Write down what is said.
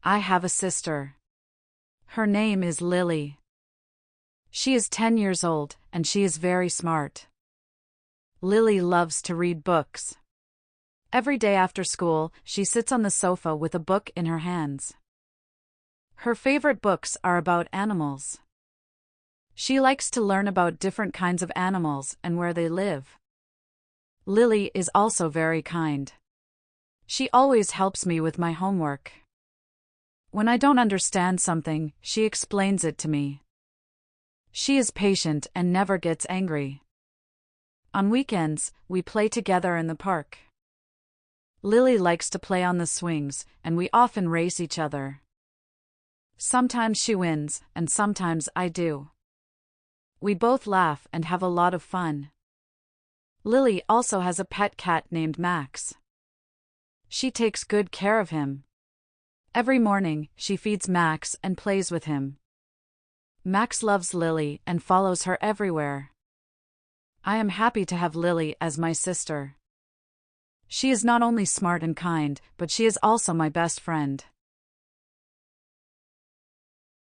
I have a sister. Her name is Lily. She is 10 years old, and she is very smart. Lily loves to read books. Every day after school, she sits on the sofa with a book in her hands. Her favorite books are about animals. She likes to learn about different kinds of animals and where they live. Lily is also very kind. She always helps me with my homework. When I don't understand something, she explains it to me. She is patient and never gets angry. On weekends, we play together in the park. Lily likes to play on the swings, and we often race each other. Sometimes she wins, and sometimes I do. We both laugh and have a lot of fun. Lily also has a pet cat named Max. She takes good care of him. Every morning, she feeds Max and plays with him. Max loves Lily and follows her everywhere. I am happy to have Lily as my sister. She is not only smart and kind, but she is also my best friend.